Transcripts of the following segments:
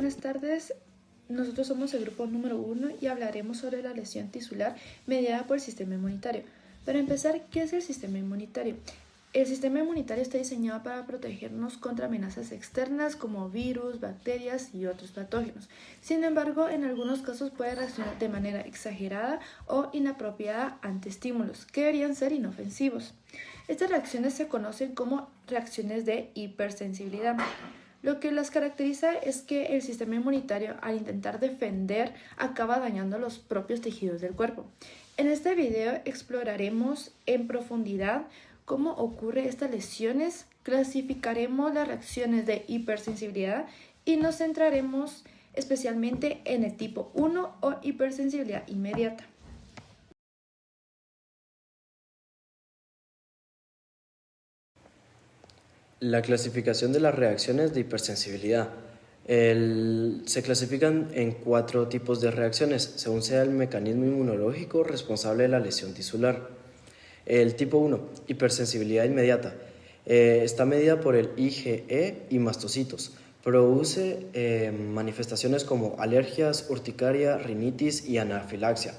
buenas tardes. Nosotros somos el grupo número 1 y hablaremos sobre la lesión tisular mediada por el sistema inmunitario. Para empezar, ¿qué es el sistema inmunitario? El sistema inmunitario está diseñado para protegernos contra amenazas externas como virus, bacterias y otros patógenos. Sin embargo, en algunos casos puede reaccionar de manera exagerada o inapropiada ante estímulos que deberían ser inofensivos. Estas reacciones se conocen como reacciones de hipersensibilidad. Lo que las caracteriza es que el sistema inmunitario, al intentar defender, acaba dañando los propios tejidos del cuerpo. En este video exploraremos en profundidad cómo ocurren estas lesiones, clasificaremos las reacciones de hipersensibilidad y nos centraremos especialmente en el tipo 1 o hipersensibilidad inmediata. La clasificación de las reacciones de hipersensibilidad. Se clasifican en 4 tipos de reacciones, según sea el mecanismo inmunológico responsable de la lesión tisular. El tipo 1, hipersensibilidad inmediata, está medida por el IgE y mastocitos. Produce manifestaciones como alergias, urticaria, rinitis y anafilaxia.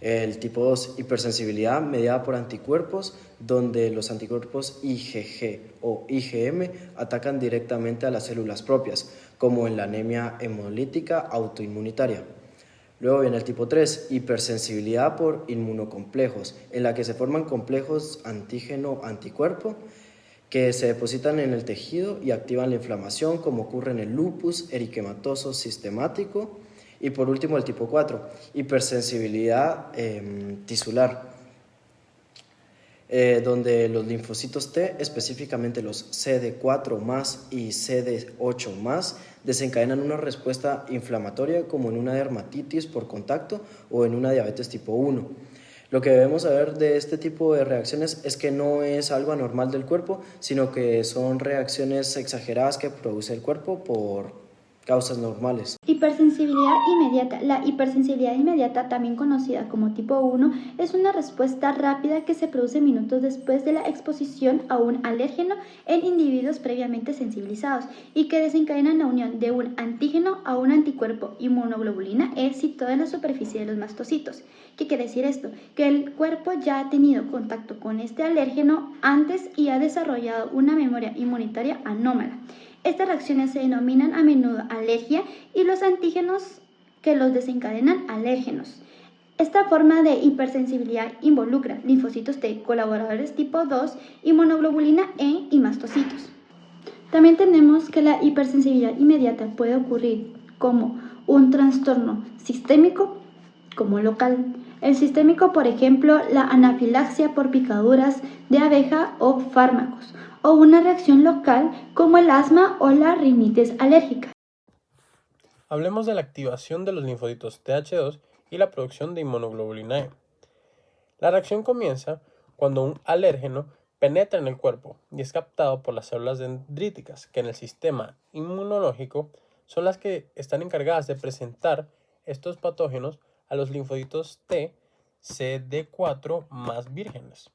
El tipo 2, hipersensibilidad mediada por anticuerpos, donde los anticuerpos IgG o IgM atacan directamente a las células propias, como en la anemia hemolítica autoinmunitaria. Luego viene el tipo 3, hipersensibilidad por inmunocomplejos, en la que se forman complejos antígeno-anticuerpo que se depositan en el tejido y activan la inflamación, como ocurre en el lupus eritematoso sistemático. Y por último el tipo 4, hipersensibilidad tisular, donde los linfocitos T, específicamente los CD4+ y CD8+, desencadenan una respuesta inflamatoria como en una dermatitis por contacto o en una diabetes tipo 1. Lo que debemos saber de este tipo de reacciones es que no es algo anormal del cuerpo, sino que son reacciones exageradas que produce el cuerpo por causas normales. Hipersensibilidad inmediata. La hipersensibilidad inmediata, también conocida como tipo 1, es una respuesta rápida que se produce minutos después de la exposición a un alérgeno en individuos previamente sensibilizados y que desencadenan la unión de un antígeno a un anticuerpo inmunoglobulina E situado en la superficie de los mastocitos. ¿Qué quiere decir esto? Que el cuerpo ya ha tenido contacto con este alérgeno antes y ha desarrollado una memoria inmunitaria anómala. Estas reacciones se denominan a menudo alergia y los antígenos que los desencadenan alérgenos. Esta forma de hipersensibilidad involucra linfocitos T, colaboradores tipo 2, inmunoglobulina E y mastocitos. También tenemos que la hipersensibilidad inmediata puede ocurrir como un trastorno sistémico como local. El sistémico, por ejemplo, la anafilaxia por picaduras de abeja o fármacos, o una reacción local como el asma o la rinitis alérgica. Hablemos de la activación de los linfocitos Th2 y la producción de inmunoglobulina E. La reacción comienza cuando un alérgeno penetra en el cuerpo y es captado por las células dendríticas, que en el sistema inmunológico son las que están encargadas de presentar estos patógenos a los linfocitos T CD4 más vírgenes.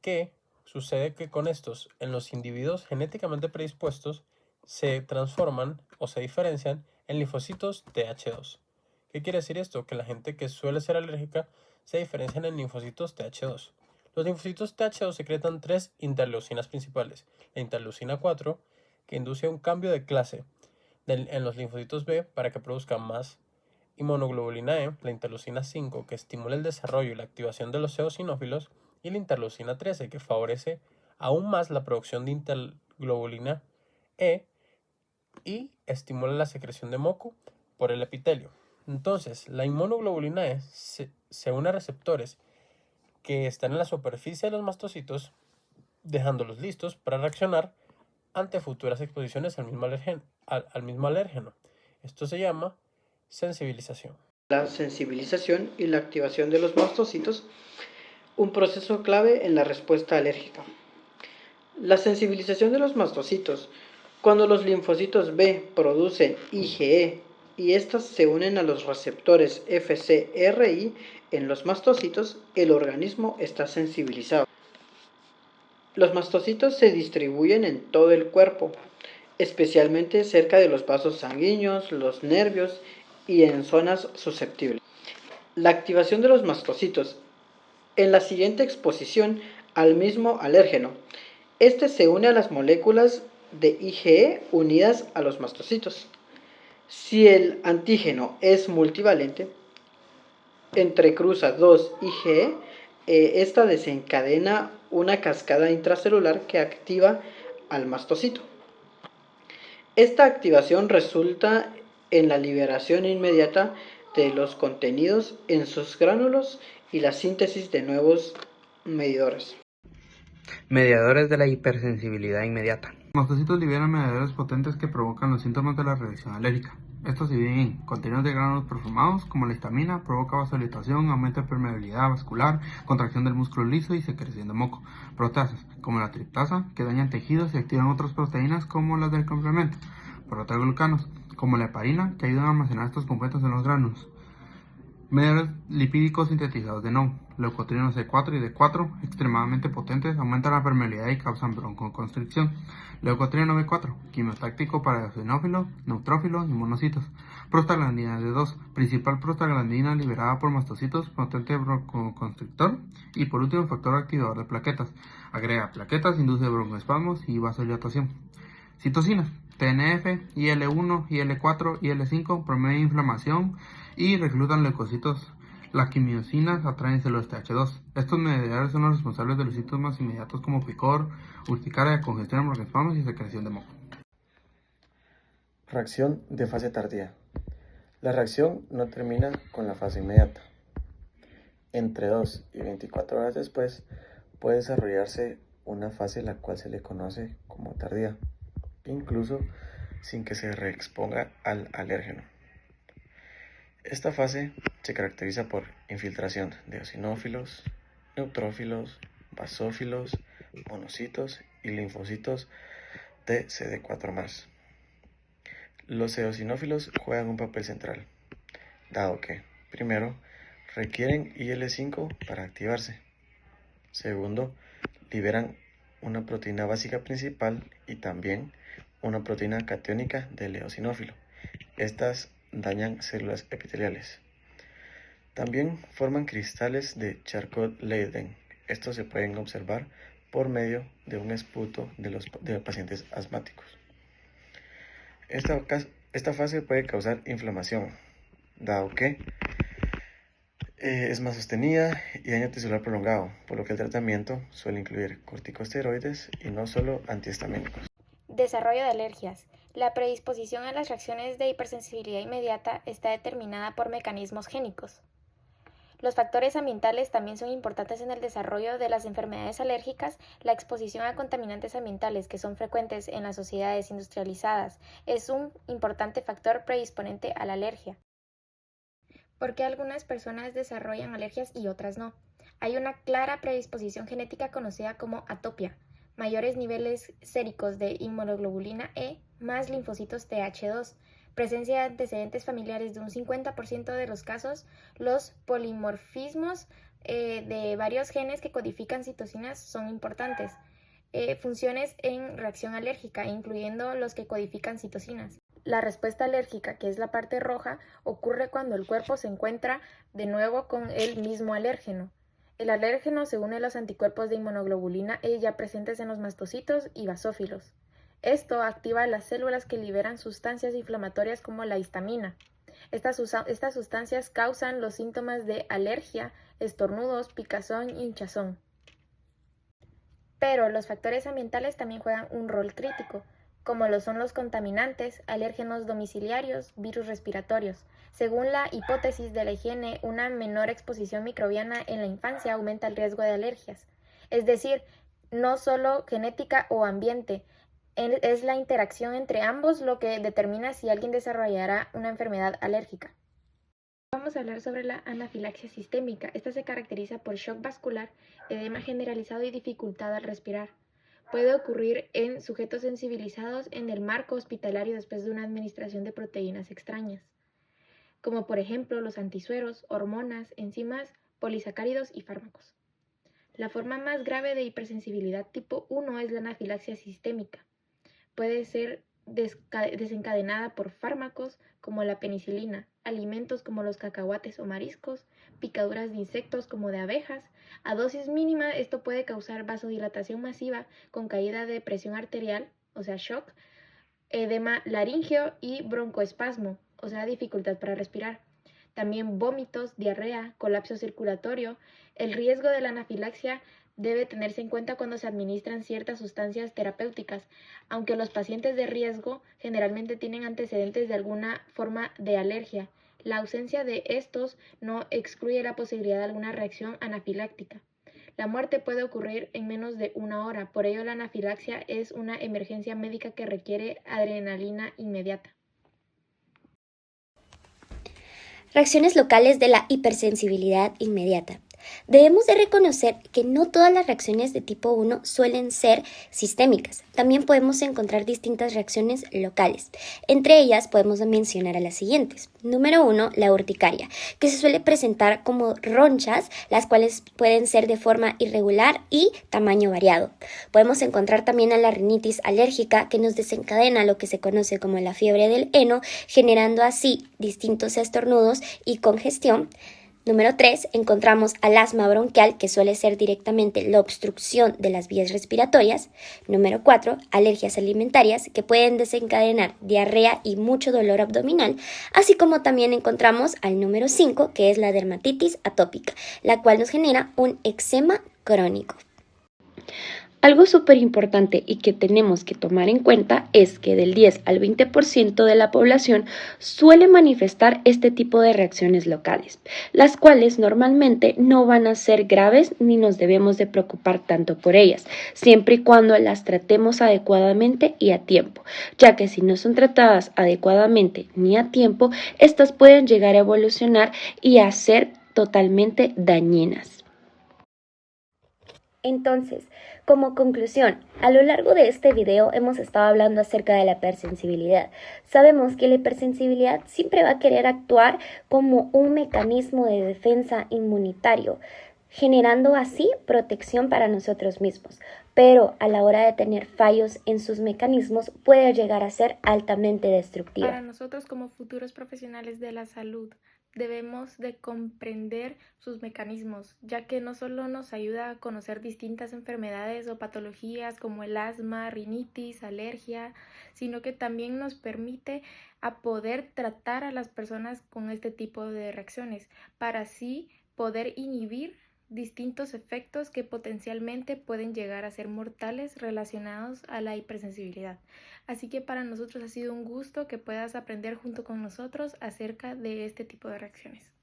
¿Qué sucede? Que con estos, en los individuos genéticamente predispuestos, se transforman o se diferencian en linfocitos Th2. ¿Qué quiere decir esto? Que la gente que suele ser alérgica se diferencian en linfocitos Th2. Los linfocitos Th2 secretan 3 interleucinas principales. La interleucina 4, que induce un cambio de clase en los linfocitos B para que produzcan más inmunoglobulina E, la interleucina 5, que estimula el desarrollo y la activación de los eosinófilos, y la interleucina 13, que favorece aún más la producción de interglobulina E y estimula la secreción de moco por el epitelio. Entonces, la inmunoglobulina E se une a receptores que están en la superficie de los mastocitos, dejándolos listos para reaccionar ante futuras exposiciones al mismo alérgeno. Esto se llama sensibilización. La sensibilización y la activación de los mastocitos, un proceso clave en la respuesta alérgica. La sensibilización de los mastocitos. Cuando los linfocitos B producen IgE y éstas se unen a los receptores FcRI en los mastocitos, el organismo está sensibilizado. Los mastocitos se distribuyen en todo el cuerpo. especialmente cerca de los vasos sanguíneos, los nervios y en zonas susceptibles. La activación de los mastocitos en la siguiente exposición al mismo alérgeno. Este se une a las moléculas de IgE unidas a los mastocitos. Si el antígeno es multivalente, entrecruza dos IgE, esta desencadena una cascada intracelular que activa al mastocito. Esta activación resulta en la liberación inmediata de los contenidos en sus gránulos y la síntesis de nuevos medidores. Mediadores de la hipersensibilidad inmediata. Los mastocitos liberan mediadores potentes que provocan los síntomas de la reacción alérgica. Estos se dividen en contenidos de gránulos perfumados, como la histamina, provoca vasodilatación, aumenta la permeabilidad vascular, contracción del músculo liso y secreción de moco. Proteasas, como la triptasa, que dañan tejidos y activan otras proteínas como las del complemento. Protaglucanos, como la heparina, que ayudan a almacenar estos compuestos en los gránulos. Mediadores lipídicos sintetizados de NOM, leucotrienos C4 y D4, extremadamente potentes, aumentan la permeabilidad y causan broncoconstricción. Leucotrieno B4, quimiotáctico para eosinófilos, neutrófilos y monocitos. Prostaglandina D2, principal prostaglandina liberada por mastocitos, potente broncoconstrictor. Y por último, factor activador de plaquetas. Agrega plaquetas, induce broncoespasmos y vasodilatación. Citocinas, TNF, IL-1, IL-4, IL-5, promueven inflamación y reclutan leucocitos. Las quimiosinas atraen células TH2. Estos mediadores son los responsables de los síntomas inmediatos como picor, urticaria, congestión, broncoespasmos y secreción de moco. Reacción de fase tardía. La reacción no termina con la fase inmediata. Entre 2 y 24 horas después puede desarrollarse una fase la cual se le conoce como tardía, incluso sin que se reexponga al alérgeno. Esta fase se caracteriza por infiltración de eosinófilos, neutrófilos, basófilos, monocitos y linfocitos de CD4+. Los eosinófilos juegan un papel central, dado que, primero, requieren IL-5 para activarse. Segundo, liberan una proteína básica principal y también una proteína catiónica del eosinófilo. Estas dañan células epiteliales. También forman cristales de Charcot-Leyden. Estos se pueden observar por medio de un esputo de los pacientes asmáticos. Esta fase puede causar inflamación, dado que es más sostenida y daño tisular prolongado, por lo que el tratamiento suele incluir corticosteroides y no solo antihistamínicos. Desarrollo de alergias. La predisposición a las reacciones de hipersensibilidad inmediata está determinada por mecanismos génicos. Los factores ambientales también son importantes en el desarrollo de las enfermedades alérgicas. La exposición a contaminantes ambientales que son frecuentes en las sociedades industrializadas es un importante factor predisponente a la alergia. ¿Por qué algunas personas desarrollan alergias y otras no? Hay una clara predisposición genética conocida como atopia, mayores niveles séricos de inmunoglobulina E más linfocitos TH2, presencia de antecedentes familiares de un 50% de los casos, los polimorfismos de varios genes que codifican citocinas son importantes, funciones en reacción alérgica, incluyendo los que codifican citocinas. La respuesta alérgica, que es la parte roja, ocurre cuando el cuerpo se encuentra de nuevo con el mismo alérgeno. El alérgeno se une a los anticuerpos de inmunoglobulina E ya presentes en los mastocitos y basófilos. Esto activa las células que liberan sustancias inflamatorias como la histamina. Estas sustancias causan los síntomas de alergia, estornudos, picazón y hinchazón. Pero los factores ambientales también juegan un rol crítico, como lo son los contaminantes, alérgenos domiciliarios, virus respiratorios. Según la hipótesis de la higiene, una menor exposición microbiana en la infancia aumenta el riesgo de alergias. Es decir, no solo genética o ambiente, es la interacción entre ambos lo que determina si alguien desarrollará una enfermedad alérgica. Vamos a hablar sobre la anafilaxia sistémica. Esta se caracteriza por shock vascular, edema generalizado y dificultad al respirar. Puede ocurrir en sujetos sensibilizados en el marco hospitalario después de una administración de proteínas extrañas, como por ejemplo los antisueros, hormonas, enzimas, polisacáridos y fármacos. La forma más grave de hipersensibilidad tipo 1 es la anafilaxia sistémica. Puede ser desencadenada por fármacos como la penicilina, alimentos como los cacahuates o mariscos, picaduras de insectos como de abejas. A dosis mínima esto puede causar vasodilatación masiva con caída de presión arterial, o sea shock, edema laríngeo y broncoespasmo, o sea dificultad para respirar. También vómitos, diarrea, colapso circulatorio. El riesgo de la anafilaxia debe tenerse en cuenta cuando se administran ciertas sustancias terapéuticas, aunque los pacientes de riesgo generalmente tienen antecedentes de alguna forma de alergia. La ausencia de estos no excluye la posibilidad de alguna reacción anafiláctica. La muerte puede ocurrir en menos de una hora, por ello la anafilaxia es una emergencia médica que requiere adrenalina inmediata. Reacciones locales de la hipersensibilidad inmediata. Debemos de reconocer que no todas las reacciones de tipo 1 suelen ser sistémicas. También podemos encontrar distintas reacciones locales. Entre ellas podemos mencionar a las siguientes. Número 1, la urticaria, que se suele presentar como ronchas, las cuales pueden ser de forma irregular y tamaño variado. Podemos encontrar también a la rinitis alérgica, que nos desencadena lo que se conoce como la fiebre del heno, generando así distintos estornudos y congestión. Número 3, encontramos al asma bronquial, que suele ser directamente la obstrucción de las vías respiratorias. Número 4, alergias alimentarias, que pueden desencadenar diarrea y mucho dolor abdominal, así como también encontramos al número 5, que es la dermatitis atópica, la cual nos genera un eczema crónico. Algo súper importante y que tenemos que tomar en cuenta es que del 10 al 20% de la población suele manifestar este tipo de reacciones locales, las cuales normalmente no van a ser graves ni nos debemos de preocupar tanto por ellas, siempre y cuando las tratemos adecuadamente y a tiempo, ya que si no son tratadas adecuadamente ni a tiempo, estas pueden llegar a evolucionar y a ser totalmente dañinas. Entonces, como conclusión, a lo largo de este video hemos estado hablando acerca de la hipersensibilidad. Sabemos que la hipersensibilidad siempre va a querer actuar como un mecanismo de defensa inmunitario, generando así protección para nosotros mismos. Pero a la hora de tener fallos en sus mecanismos puede llegar a ser altamente destructiva. Para nosotros como futuros profesionales de la salud, debemos de comprender sus mecanismos, ya que no solo nos ayuda a conocer distintas enfermedades o patologías como el asma, rinitis, alergia, sino que también nos permite a poder tratar a las personas con este tipo de reacciones, para así poder inhibir distintos efectos que potencialmente pueden llegar a ser mortales relacionados a la hipersensibilidad. Así que para nosotros ha sido un gusto que puedas aprender junto con nosotros acerca de este tipo de reacciones.